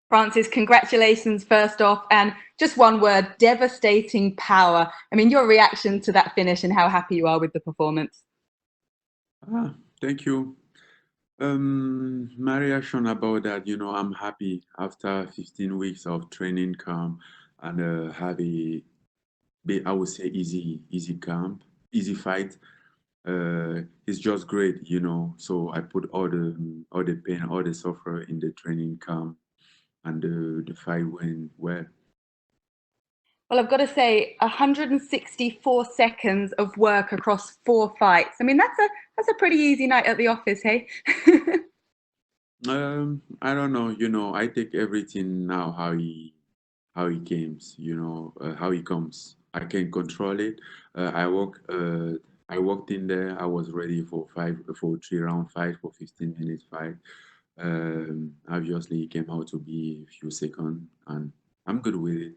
Francis, congratulations first off, and just one word, devastating power. I mean, your reaction to that finish and how happy you are with the performance. Thank you. My reaction about that, I'm happy after 15 weeks of training camp and I would say easy camp, easy fight. It's just great, So I put all the pain, all the suffer in the training camp, and the fight went well. Well, I've got to say, 164 seconds of work across 4 fights. I mean, that's a pretty easy night at the office, hey? I don't know, I take everything now how he comes, how he comes. I can control it. I walked in there. I was ready for 3 round fight, for 15 minutes fight. Obviously, it came out to be a few seconds, and I'm good with it.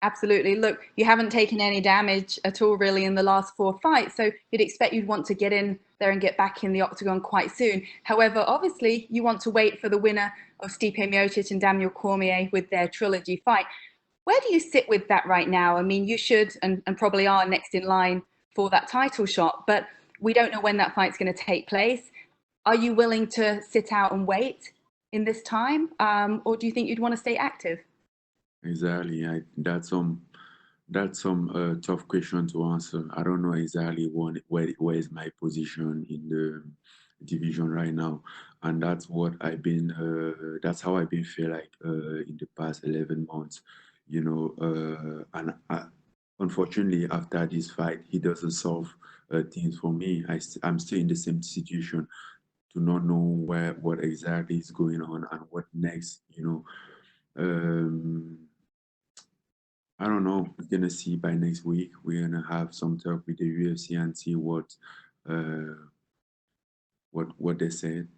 Absolutely. Look, you haven't taken any damage at all really in the last 4 fights, so you'd expect you'd want to get in there and get back in the octagon quite soon. However, obviously, you want to wait for the winner of Stipe Miocic and Daniel Cormier with their trilogy fight. Where do you sit with that right now? I mean, you should and probably are next in line for that title shot, but we don't know when that fight's going to take place. Are you willing to sit out and wait in this time, or do you think you'd want to stay active? Exactly. That's some tough question to answer. I don't know exactly where is my position in the division right now, and that's how I've been feel like in the past 11 months, and unfortunately after this fight, he doesn't solve things for me. I'm still in the same situation, to not know what exactly is going on and what next. Um, I don't know. We're gonna see by next week. We're gonna have some talk with the UFC and see uh what they said.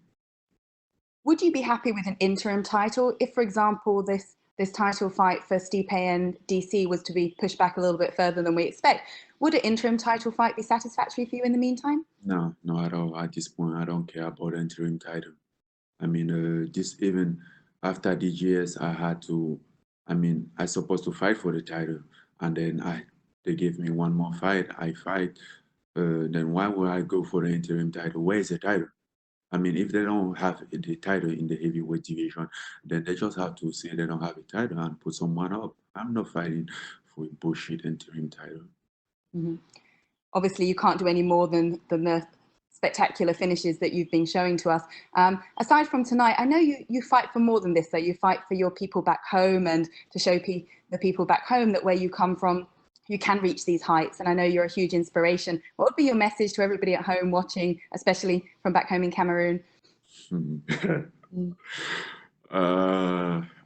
Would you be happy with an interim title if, for example, this title fight for Stipe and DC was to be pushed back a little bit further than we expect? Would an interim title fight be satisfactory for you in the meantime? No, no, at all. At this point, I don't care about interim title. I mean, just even after DGS, I had to. I mean, I supposed to fight for the title, and then they gave me one more fight. I fight. Then why would I go for the interim title? Where is the title? I mean, if they don't have the title in the heavyweight division, then they just have to say they don't have a title and put someone up. I'm not fighting for a bullshit interim title. Mm-hmm. Obviously, you can't do any more than the spectacular finishes that you've been showing to us. Aside from tonight, I know you fight for more than this, though. You fight for your people back home and to show the people back home that where you come from, you can reach these heights. And I know you're a huge inspiration. What would be your message to everybody at home watching, especially from back home in Cameroon?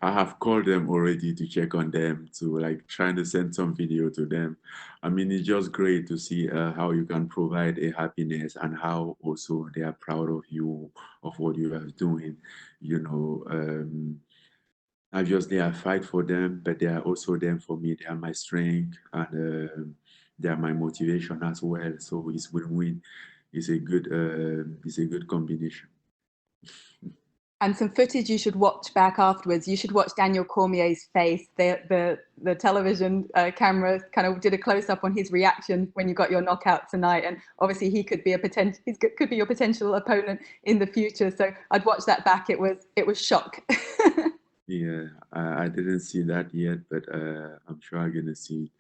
I have called them already to check on them, to like trying to send some video to them. I mean, it's just great to see how you can provide a happiness and how also they are proud of you, of what you are doing. You know, obviously I fight for them, but they are also them for me. They are my strength, and they are my motivation as well. So it's win-win. It's a good combination. And some footage you should watch back afterwards. You should watch Daniel Cormier's face. The television camera kind of did a close up on his reaction when you got your knockout tonight, and obviously he could be could be your potential opponent in the future. So I'd watch that back. It was shock. Yeah, I didn't see that yet, but I'm sure I'm gonna see.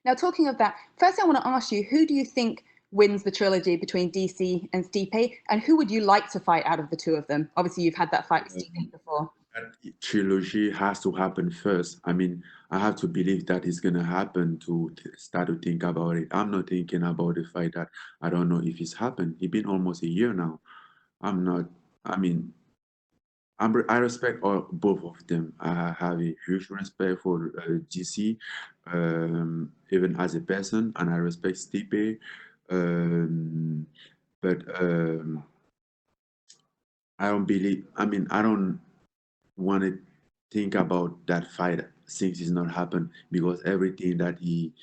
Now, talking of that, first I want to ask you, who do you think wins the trilogy between DC and Stipe, and who would you like to fight out of the two of them? Obviously, you've had that fight with Stipe before. That trilogy has to happen first. I mean, I have to believe that it's gonna happen to start to think about it. I'm not thinking about the fight that I don't know if it's happened. It's been almost a year now. I'm not. I mean, I respect both of them. I have a huge respect for GC, even as a person, and I respect Stipe. Um, but I don't believe. I mean, I don't want to think about that fight since it's not happened, because everything that he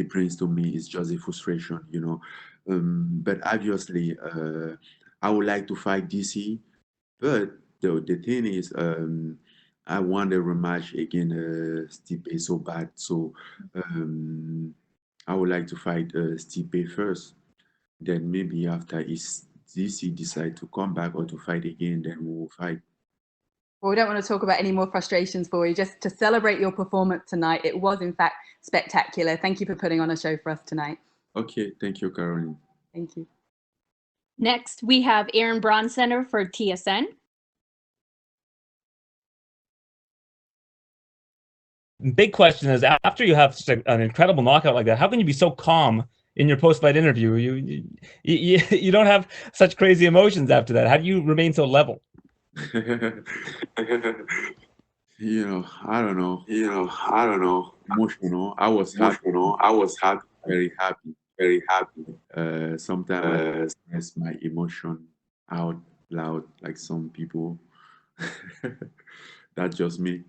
brings to me is just a frustration. But obviously, I would like to fight DC, but the thing is, I want a rematch against Stipe so bad. So um, I would like to fight Stipe first. Then maybe after is DC decide to come back or to fight again, then we will fight. Well, we don't want to talk about any more frustrations for you. Just to celebrate your performance tonight, it was in fact spectacular. Thank you for putting on a show for us tonight. Okay, thank you, Caroline. Thank you. Next, we have Aaron Bronsteiner for TSN. Big question is, after you have such an incredible knockout like that, how can you be so calm in your post-fight interview? You don't have such crazy emotions after that. How do you remain so level? I don't know. Emotional. I was happy. Very happy. Sometimes I express my emotion out loud, like some people. That's just me.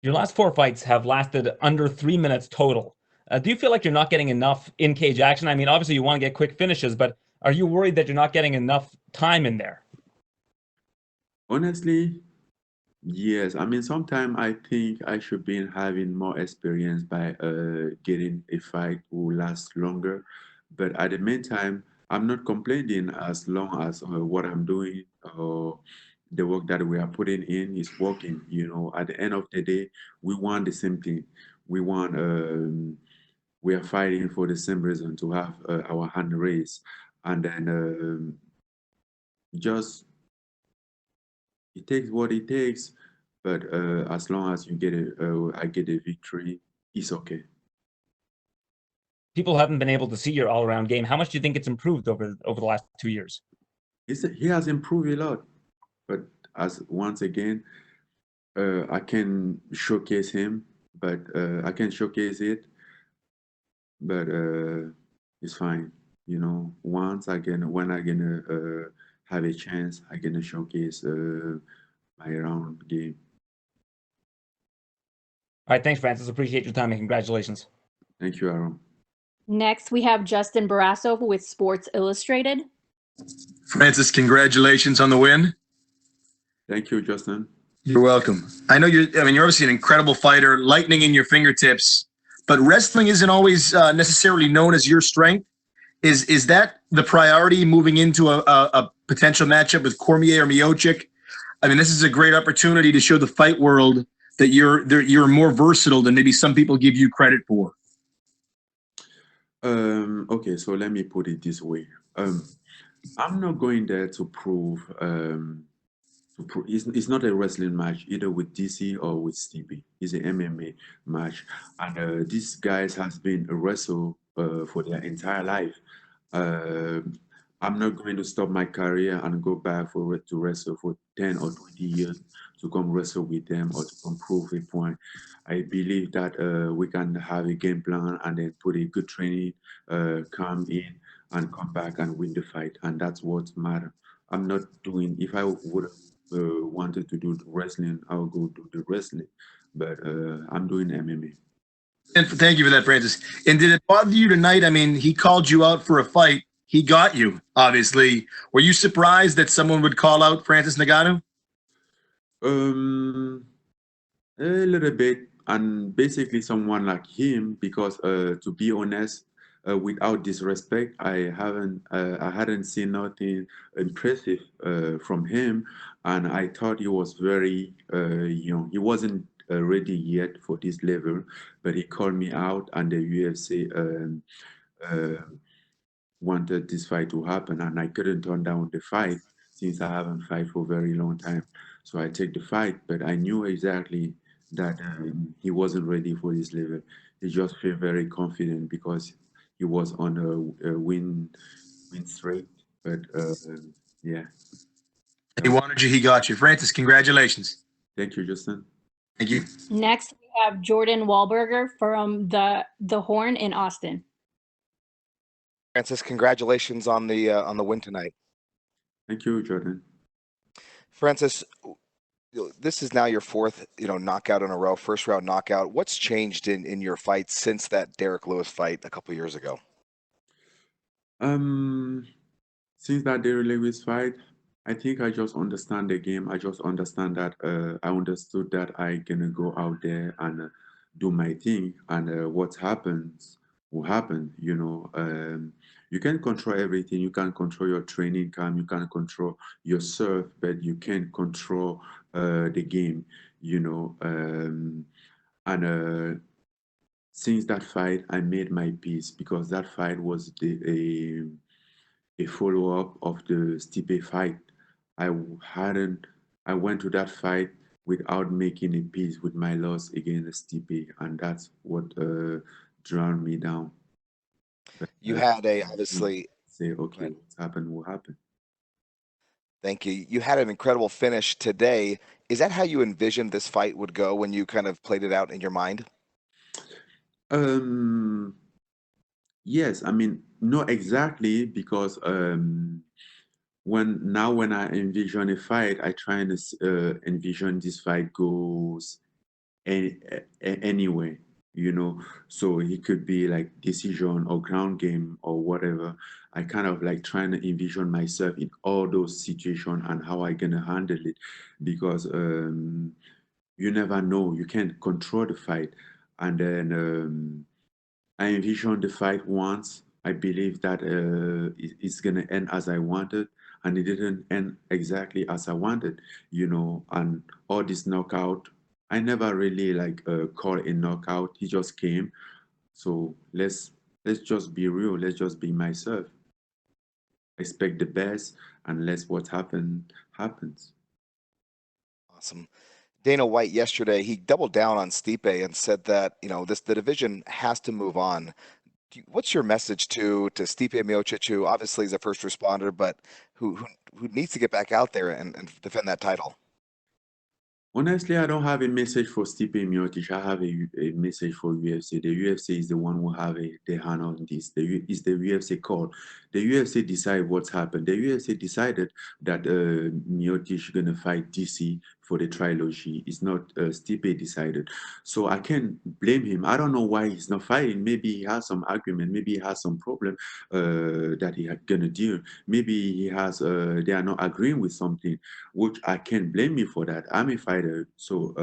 Your last 4 fights have lasted under 3 minutes total. Do you feel like you're not getting enough in-cage action? I mean, obviously you want to get quick finishes, but are you worried that you're not getting enough time in there? Honestly, yes. I mean, sometimes I think I should be having more experience by getting a fight who lasts longer. But at the meantime, I'm not complaining as long as what I'm doing or the work that we are putting in is working. At the end of the day, we want the same thing. We want, we are fighting for the same reason to have our hand raised. And then just it takes what it takes, but as long as I get a victory, it's okay. People haven't been able to see your all-around game. How much do you think it's improved over the last 2 years? He has improved a lot, but as once again, I can showcase him, but I can showcase it, but it's fine. When I gonna have a chance, I gonna showcase my round game. All right, thanks, Francis. Appreciate your time and congratulations. Thank you, Aaron. Next, we have Justin Barrasso with Sports Illustrated. Francis, congratulations on the win. Thank you, Justin. You're welcome. I know you're obviously an incredible fighter, lightning in your fingertips, but wrestling isn't always necessarily known as your strength. Is that the priority moving into a potential matchup with Cormier or Miocic? I mean, this is a great opportunity to show the fight world that you're more versatile than maybe some people give you credit for. Okay, so let me put it this way. I'm not going there to prove it's not a wrestling match either with DC or with Stevie. It's an MMA match, and these guys has been a wrestle for their entire life. Uh, I'm not going to stop my career and go back to wrestle for 10 or 20 years to come wrestle with them or to come prove a point. I believe that we can have a game plan and then put a good training, come in and come back and win the fight, and that's what matters. I'm not doing. If I would wanted to do the wrestling, I'll go do the wrestling, but I'm doing MMA. And thank you for that, Francis. And did it bother you tonight? I mean, he called you out for a fight. He got you, obviously. Were you surprised that someone would call out Francis Ngannou? Um, a little bit, and basically someone like him, because to be honest, without disrespect, I hadn't seen nothing impressive from him, and I thought he was very young. He wasn't ready yet for this level, but he called me out, and the UFC uh, wanted this fight to happen, and I couldn't turn down the fight since I haven't fight for a very long time. So I take the fight, but I knew exactly that he wasn't ready for this level. He just felt very confident because he was on a win streak. But yeah. He wanted you, he got you. Francis, congratulations. Thank you, Justin. Thank you. Next, we have Jordan Wahlberger from the Horn in Austin. Francis, congratulations on the win tonight. Thank you, Jordan. Francis, this is now your fourth, knockout in a row, first round knockout. What's changed in your fight since that Derek Lewis fight a couple years ago? Since that Derek Lewis fight, I think I just understand the game. I just understand that I understood that I gonna go out there and do my thing, and what happens will happen. You can control everything. You can control your training camp. You can control your serve, but you can't control the game. And since that fight, I made my peace, because that fight was a follow-up of the Stipe fight. I hadn't. I went to that fight without making a peace with my loss against Stipe, and that's what drowned me down. But, You had obviously. say, okay, Right. what's happened will happen. Thank you. You had an incredible finish today. Is that how you envisioned this fight would go when you kind of played it out in your mind? Yes, I mean, not exactly, because when I envision a fight, I try and envision this fight goes anyway, so it could be like decision or ground game or whatever. I kind of like trying to envision myself in all those situations and how I gonna handle it, because you never know, you can't control the fight. And then I envisioned the fight once. I believe that it's gonna end as I wanted, and it didn't end exactly as I wanted, and all this knockout, I never really like called a knockout. He just came. So let's just be real. Let's just be myself. Expect the best, and let what happens. Awesome. Dana White yesterday, he doubled down on Stipe and said that, the division has to move on. What's your message to Stipe Miocic, who obviously is a first responder, but who needs to get back out there and defend that title? Honestly, I don't have a message for Stipe Miocic. I have a message for UFC. The UFC is the one who have the hand on this. It's the UFC call. The UFC decide what's happened. The UFC decided that Miocic gonna fight DC for the trilogy. It's not Stipe decided. So I can't blame him. I don't know why he's not fighting. Maybe he has some argument. Maybe he has some problem that he gonna deal. Maybe he has they are not agreeing with something, which I can't blame you for that. I'm a fighter, so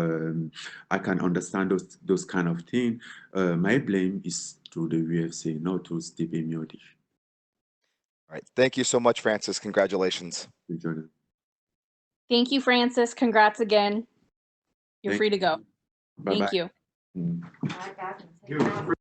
I can understand those kind of things. My blame is to the UFC, not to Stipe Miocic. All right. Thank you so much, Francis. Congratulations. Jordan. Thank you, Francis. Congrats again. You're Thank free to go. Bye-bye. Thank you. Mm. All right, guys.